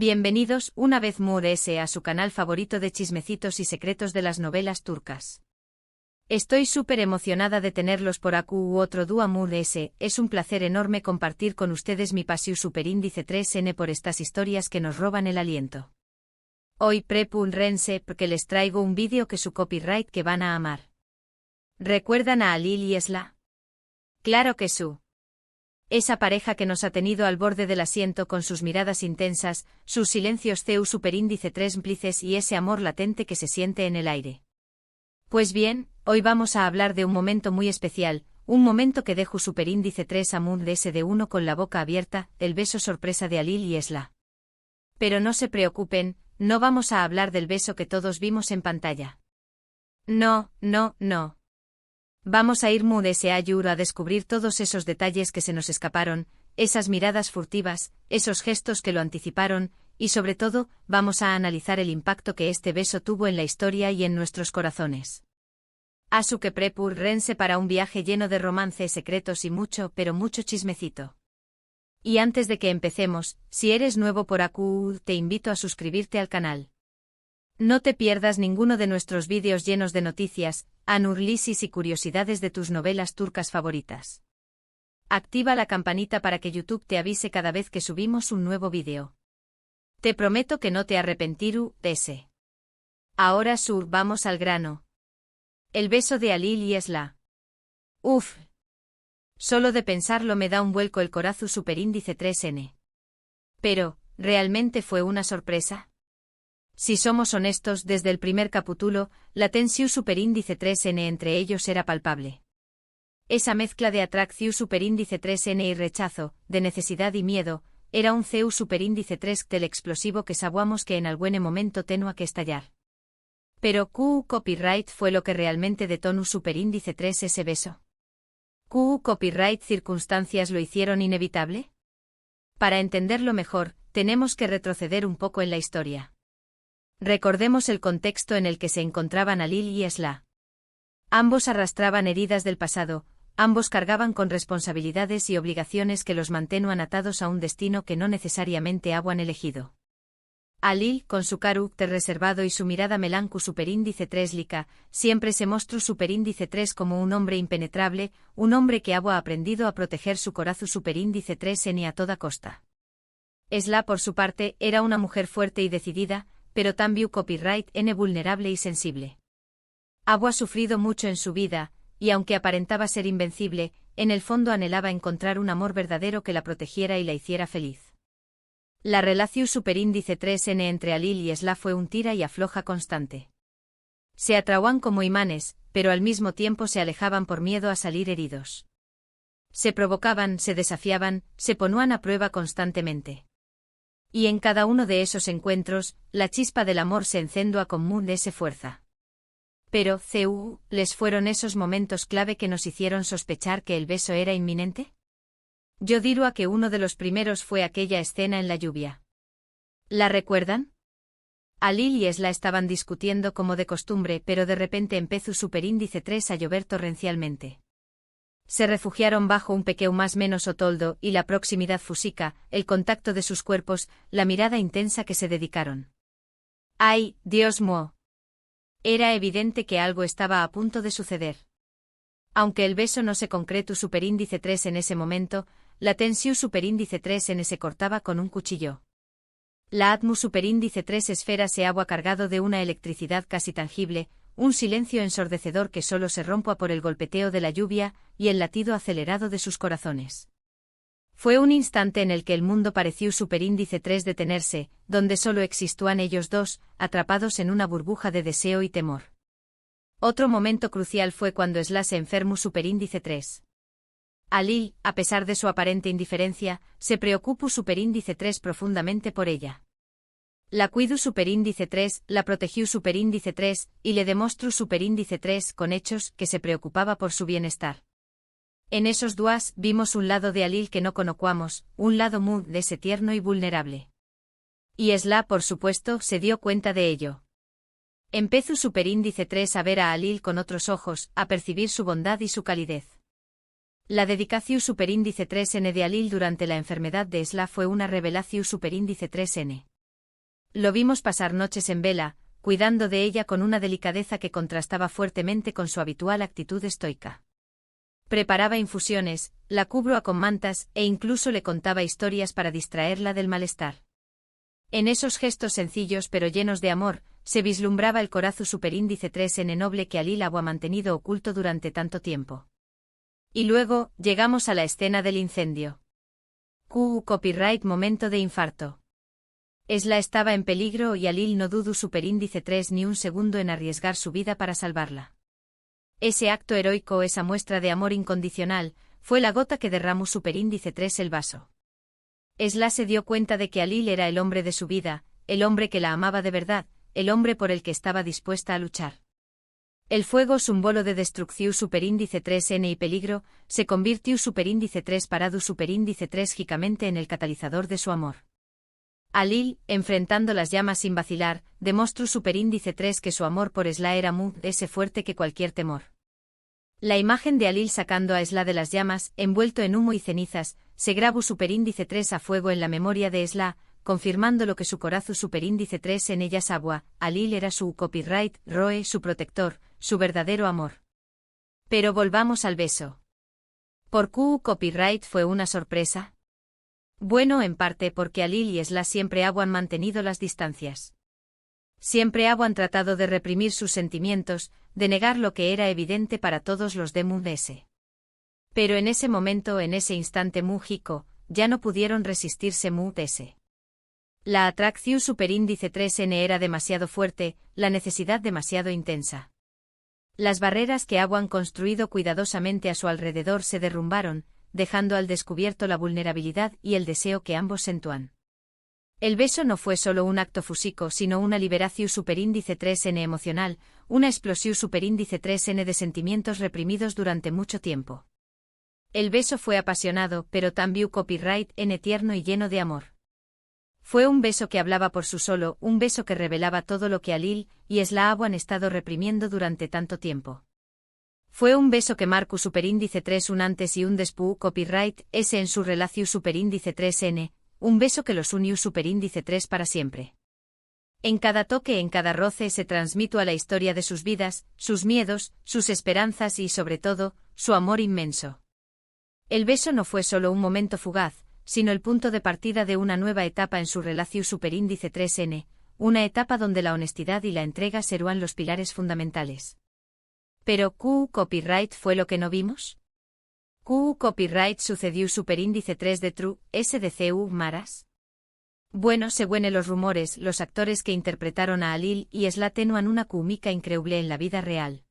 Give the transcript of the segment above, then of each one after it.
Bienvenidos una vez más a su canal favorito de chismecitos y secretos de las novelas turcas. Estoy súper emocionada de tenerlos por aquí u otro día más. Es un placer enorme compartir con ustedes mi pasión superíndice 3N por estas historias que nos roban el aliento. Hoy prepárense porque les traigo un vídeo que su copyright que van a amar. ¿Recuerdan a Halil y Esla? Claro que sí. Esa pareja que nos ha tenido al borde del asiento con sus miradas intensas, sus silencios superíndice 3 cómplices y ese amor latente que se siente en el aire. Pues bien, hoy vamos a hablar de un momento muy especial, un momento que dejó superíndice 3 a Moon de uno con la boca abierta, el beso sorpresa de Halil y Esla. Pero no se preocupen, no vamos a hablar del beso que todos vimos en pantalla. No. Vamos a ir a descubrir todos esos detalles que se nos escaparon, esas miradas furtivas, esos gestos que lo anticiparon, y sobre todo, vamos a analizar el impacto que este beso tuvo en la historia y en nuestros corazones. Así que prepárense para un viaje lleno de romances, secretos y mucho, pero mucho chismecito. Y antes de que empecemos, si eres nuevo por aquí, te invito a suscribirte al canal. No te pierdas ninguno de nuestros vídeos llenos de noticias, análisis y curiosidades de tus novelas turcas favoritas. Activa la campanita para que YouTube te avise cada vez que subimos un nuevo vídeo. Te prometo que no te arrepentirás de ese. Ahora vamos al grano. El beso de Halil y Esla. Uf. Solo de pensarlo me da un vuelco el corazón superíndice 3N. Pero, ¿realmente fue una sorpresa? Si somos honestos, desde el primer capítulo, la tensión superíndice 3N entre ellos era palpable. Esa mezcla de atracción superíndice 3N y rechazo, de necesidad y miedo, era un CU superíndice 3 del explosivo que sabíamos que en algún momento tenía que estallar. Pero copyright fue lo que realmente detonó superíndice 3 ese beso. Copyright circunstancias lo hicieron inevitable. Para entenderlo mejor, tenemos que retroceder un poco en la historia. Recordemos el contexto en el que se encontraban Halil y Esla. Ambos arrastraban heridas del pasado, ambos cargaban con responsabilidades y obligaciones que los mantenían atados a un destino que no necesariamente habían elegido. Halil, con su carácter reservado y su mirada melanco superíndice 3 lica, siempre se mostró superíndice 3 como un hombre impenetrable, un hombre que había aprendido a proteger su corazón superíndice 3N a toda costa. Esla, por su parte, era una mujer fuerte y decidida, pero también copyright N vulnerable y sensible. Había sufrido mucho en su vida, y aunque aparentaba ser invencible, en el fondo anhelaba encontrar un amor verdadero que la protegiera y la hiciera feliz. La relación superíndice 3N entre Halil y Esla fue un tira y afloja constante. Se atraían como imanes, pero al mismo tiempo se alejaban por miedo a salir heridos. Se provocaban, se desafiaban, se ponían a prueba constantemente. Y en cada uno de esos encuentros, la chispa del amor se encendía con esa fuerza. Pero, ¿les fueron esos momentos clave que nos hicieron sospechar que el beso era inminente? Yo diría que uno de los primeros fue aquella escena en la lluvia. ¿La recuerdan? Halil y Esla estaban discutiendo como de costumbre, pero de repente empezó superíndice 3 a llover torrencialmente. Se refugiaron bajo un pequeño más menos toldo y la proximidad física, el contacto de sus cuerpos, la mirada intensa que se dedicaron. ¡Ay, Dios mío! Era evidente que algo estaba a punto de suceder. Aunque el beso no se concretó superíndice 3 en ese momento, la tensión superíndice 3N se cortaba con un cuchillo. La atmu superíndice 3 esfera se había cargado de una electricidad casi tangible, un silencio ensordecedor que solo se rompía por el golpeteo de la lluvia y el latido acelerado de sus corazones. Fue un instante en el que el mundo pareció superíndice 3 detenerse, donde solo existían ellos dos, atrapados en una burbuja de deseo y temor. Otro momento crucial fue cuando Esla se enfermó superíndice 3. Halil, a pesar de su aparente indiferencia, se preocupó superíndice 3 profundamente por ella. La cuidó superíndice 3, la protegió superíndice 3, y le demostró superíndice 3 con hechos que se preocupaba por su bienestar. En esos días vimos un lado de Halil que no conocíamos, un lado muy tierno y vulnerable. Y Esla, por supuesto, se dio cuenta de ello. Empezó superíndice 3 a ver a Halil con otros ojos, a percibir su bondad y su calidez. La dedicación superíndice 3N de Halil durante la enfermedad de Esla fue una revelación superíndice 3N. Lo vimos pasar noches en vela, cuidando de ella con una delicadeza que contrastaba fuertemente con su habitual actitud estoica. Preparaba infusiones, la cubría con mantas e incluso le contaba historias para distraerla del malestar. En esos gestos sencillos pero llenos de amor, se vislumbraba el corazón superíndice 3N noble que Alil había mantenido oculto durante tanto tiempo. Y luego, llegamos a la escena del incendio. Copyright momento de infarto. Esla estaba en peligro y Alil no dudó superíndice 3 ni un segundo en arriesgar su vida para salvarla. Ese acto heroico, esa muestra de amor incondicional, fue la gota que derramó superíndice 3 el vaso. Esla se dio cuenta de que Alil era el hombre de su vida, el hombre que la amaba de verdad, el hombre por el que estaba dispuesta a luchar. El fuego símbolo de destrucción superíndice 3N y peligro, se convirtió superíndice 3 parado superíndice 3 gicamente en el catalizador de su amor. Alil, enfrentando las llamas sin vacilar, demostró superíndice 3 que su amor por Esla era ese fuerte que cualquier temor. La imagen de Alil sacando a Esla de las llamas, envuelto en humo y cenizas, se grabó superíndice 3 a fuego en la memoria de Esla, confirmando lo que su corazón superíndice 3 en ella sabía, Alil era su copyright, Roe, su protector, su verdadero amor. Pero volvamos al beso. ¿Por qué copyright fue una sorpresa? Bueno, en parte porque Alil y Esla siempre habían mantenido las distancias. Siempre habían tratado de reprimir sus sentimientos, de negar lo que era evidente para todos los de Moon-S. Pero en ese momento, en ese instante mágico, ya no pudieron resistirse Moon-S. La atracción superíndice 3N era demasiado fuerte, la necesidad demasiado intensa. Las barreras que habían construido cuidadosamente a su alrededor se derrumbaron, dejando al descubierto la vulnerabilidad y el deseo que ambos sentían. El beso no fue solo un acto físico, sino una liberación superíndice 3N emocional, una explosión superíndice 3N de sentimientos reprimidos durante mucho tiempo. El beso fue apasionado, pero también copyright en tierno y lleno de amor. Fue un beso que hablaba por sí solo, un beso que revelaba todo lo que Alil y Esla habían estado reprimiendo durante tanto tiempo. Fue un beso que marcó superíndice 3 un antes y un después copyright ese en su relación superíndice 3N, un beso que los unió superíndice 3 para siempre. En cada toque, en cada roce se transmitió a la historia de sus vidas, sus miedos, sus esperanzas y sobre todo, su amor inmenso. El beso no fue solo un momento fugaz, sino el punto de partida de una nueva etapa en su relación superíndice 3N, una etapa donde la honestidad y la entrega serán los pilares fundamentales. Pero copyright fue lo que no vimos. Copyright sucedió superíndice 3 de True, SDCU Maras. Bueno, según los rumores, los actores que interpretaron a Alil y Esla tenían una química increíble en la vida real.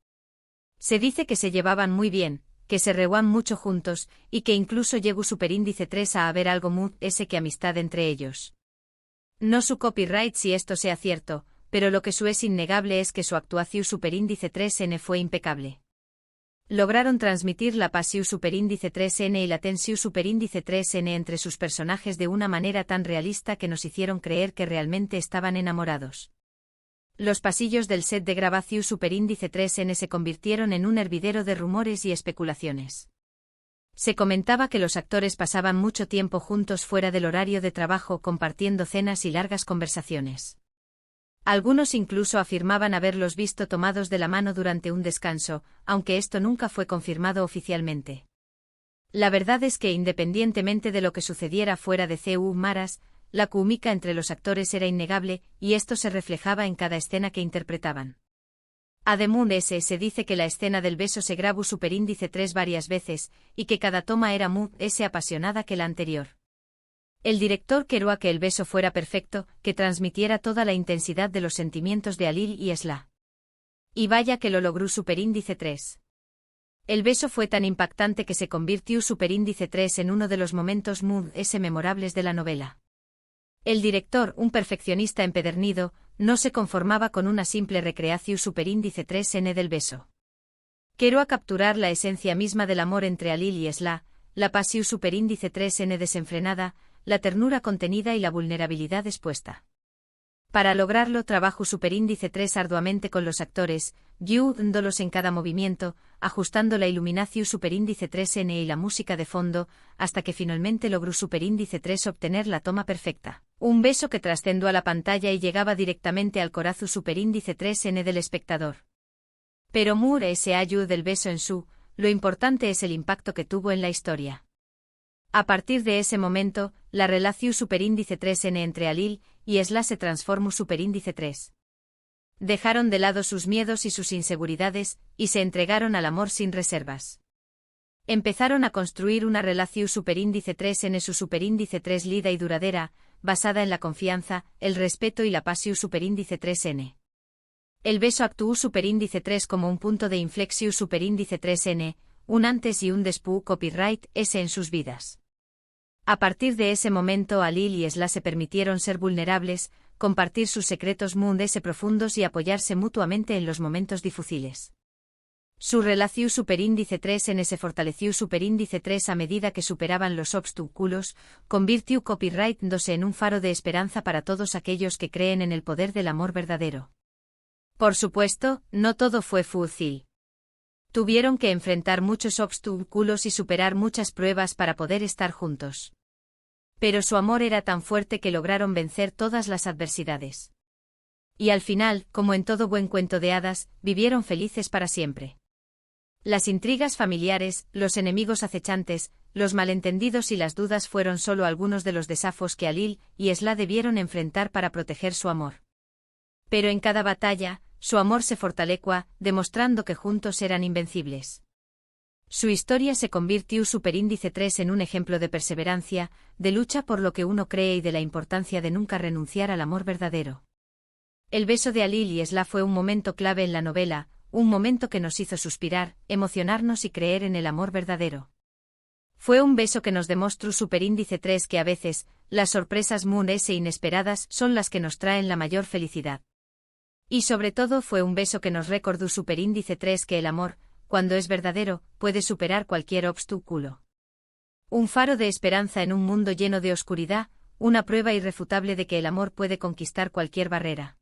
Se dice que se llevaban muy bien, que se reúan mucho juntos, y que incluso llegó superíndice 3 a haber algo que amistad entre ellos. No su copyright si esto sea cierto, pero lo que su es innegable es que su actuación superíndice 3N fue impecable. Lograron transmitir la pasión superíndice 3N y la tensión superíndice 3N entre sus personajes de una manera tan realista que nos hicieron creer que realmente estaban enamorados. Los pasillos del set de grabación superíndice 3N se convirtieron en un hervidero de rumores y especulaciones. Se comentaba que los actores pasaban mucho tiempo juntos fuera del horario de trabajo compartiendo cenas y largas conversaciones. Algunos incluso afirmaban haberlos visto tomados de la mano durante un descanso, aunque esto nunca fue confirmado oficialmente. La verdad es que independientemente de lo que sucediera fuera de CU Maras, la química entre los actores era innegable, y esto se reflejaba en cada escena que interpretaban. Además se dice que la escena del beso se grabó superíndice 3 varias veces, y que cada toma era más apasionada que la anterior. El director quería que el beso fuera perfecto, que transmitiera toda la intensidad de los sentimientos de Alil y Esla. Y vaya que lo logró superíndice 3. El beso fue tan impactante que se convirtió superíndice 3 en uno de los momentos memorables de la novela. El director, un perfeccionista empedernido, no se conformaba con una simple recreación superíndice 3N del beso. Quería capturar la esencia misma del amor entre Alil y Esla, la pasión superíndice 3N desenfrenada, la ternura contenida y la vulnerabilidad expuesta. Para lograrlo trabajó superíndice 3 arduamente con los actores, guiándolos en cada movimiento, ajustando la iluminación superíndice 3N y la música de fondo, hasta que finalmente logró superíndice 3 obtener la toma perfecta. Un beso que trascendió a la pantalla y llegaba directamente al corazón superíndice 3N del espectador. Pero Moore se ayudó del beso en su, lo importante es el impacto que tuvo en la historia. A partir de ese momento, la relación superíndice 3N entre Alil y Esla se transformó superíndice 3. Dejaron de lado sus miedos y sus inseguridades, y se entregaron al amor sin reservas. Empezaron a construir una relación superíndice 3N su superíndice 3 lida y duradera, basada en la confianza, el respeto y la pasión superíndice 3N. El beso actuó superíndice 3 como un punto de inflexión superíndice 3N, un antes y un después copyright S en sus vidas. A partir de ese momento Alil y Esla se permitieron ser vulnerables, compartir sus secretos mundos profundos y apoyarse mutuamente en los momentos difíciles. Su relación superíndice 3N se fortaleció superíndice 3 a medida que superaban los obstáculos, convirtió copyright 2 en un faro de esperanza para todos aquellos que creen en el poder del amor verdadero. Por supuesto, no todo fue fácil. Tuvieron que enfrentar muchos obstáculos y superar muchas pruebas para poder estar juntos. Pero su amor era tan fuerte que lograron vencer todas las adversidades. Y al final, como en todo buen cuento de hadas, vivieron felices para siempre. Las intrigas familiares, los enemigos acechantes, los malentendidos y las dudas fueron solo algunos de los desafíos que Alil y Esla debieron enfrentar para proteger su amor. Pero en cada batalla, su amor se fortalecua, demostrando que juntos eran invencibles. Su historia se convirtió superíndice 3 en un ejemplo de perseverancia, de lucha por lo que uno cree y de la importancia de nunca renunciar al amor verdadero. El beso de Alil y Esla fue un momento clave en la novela, un momento que nos hizo suspirar, emocionarnos y creer en el amor verdadero. Fue un beso que nos demostró superíndice 3 que a veces, las sorpresas mundas e inesperadas son las que nos traen la mayor felicidad. Y sobre todo fue un beso que nos recordó superíndice 3 que el amor, cuando es verdadero, puede superar cualquier obstáculo. Un faro de esperanza en un mundo lleno de oscuridad, una prueba irrefutable de que el amor puede conquistar cualquier barrera.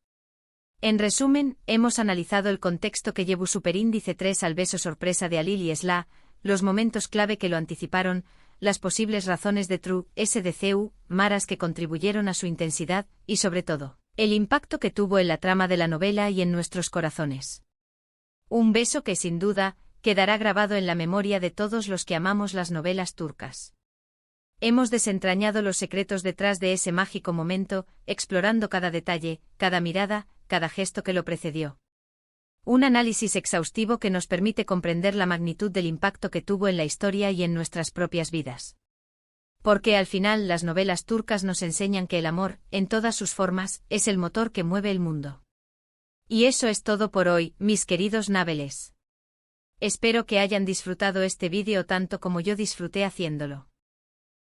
En resumen, hemos analizado el contexto que llevó superíndice 3 al beso sorpresa de Alil y Esla, los momentos clave que lo anticiparon, las posibles razones de True SDCU, maras que contribuyeron a su intensidad, y sobre todo, el impacto que tuvo en la trama de la novela y en nuestros corazones. Un beso que sin duda, quedará grabado en la memoria de todos los que amamos las novelas turcas. Hemos desentrañado los secretos detrás de ese mágico momento, explorando cada detalle, cada mirada, cada gesto que lo precedió. Un análisis exhaustivo que nos permite comprender la magnitud del impacto que tuvo en la historia y en nuestras propias vidas. Porque al final las novelas turcas nos enseñan que el amor, en todas sus formas, es el motor que mueve el mundo. Y eso es todo por hoy, mis queridos naveles. Espero que hayan disfrutado este vídeo tanto como yo disfruté haciéndolo.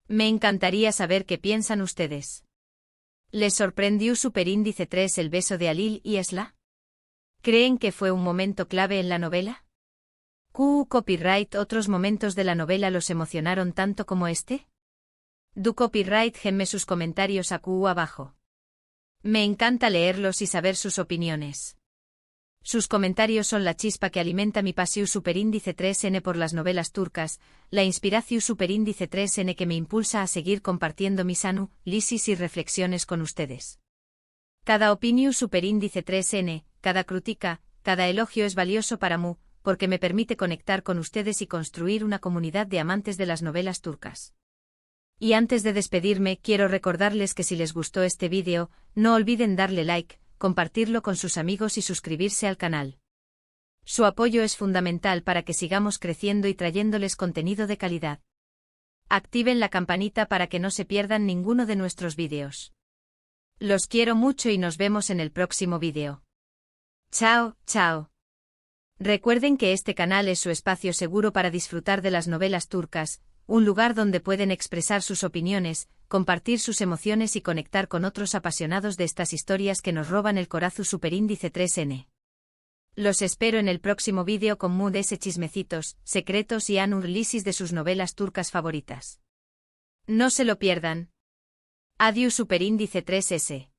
Me encantaría saber qué piensan ustedes. ¿Les sorprendió superíndice 3 el beso de Alil y Esla? ¿Creen que fue un momento clave en la novela? Copyright ¿Otros momentos de la novela los emocionaron tanto como este? Do copyright genme sus comentarios abajo. Me encanta leerlos y saber sus opiniones. Sus comentarios son la chispa que alimenta mi pasión superíndice 3N por las novelas turcas, la inspiración superíndice 3N que me impulsa a seguir compartiendo mis análisis y reflexiones con ustedes. Cada opinión superíndice 3N, cada crítica, cada elogio es valioso para mí, porque me permite conectar con ustedes y construir una comunidad de amantes de las novelas turcas. Y antes de despedirme, quiero recordarles que si les gustó este vídeo, no olviden darle like, compartirlo con sus amigos y suscribirse al canal. Su apoyo es fundamental para que sigamos creciendo y trayéndoles contenido de calidad. Activen la campanita para que no se pierdan ninguno de nuestros vídeos. Los quiero mucho y nos vemos en el próximo vídeo. Chao, chao. Recuerden que este canal es su espacio seguro para disfrutar de las novelas turcas, un lugar donde pueden expresar sus opiniones, compartir sus emociones y conectar con otros apasionados de estas historias que nos roban el corazón superíndice 3N. Los espero en el próximo vídeo con mudes chismecitos, secretos y análisis de sus novelas turcas favoritas. No se lo pierdan. Adiós superíndice 3S.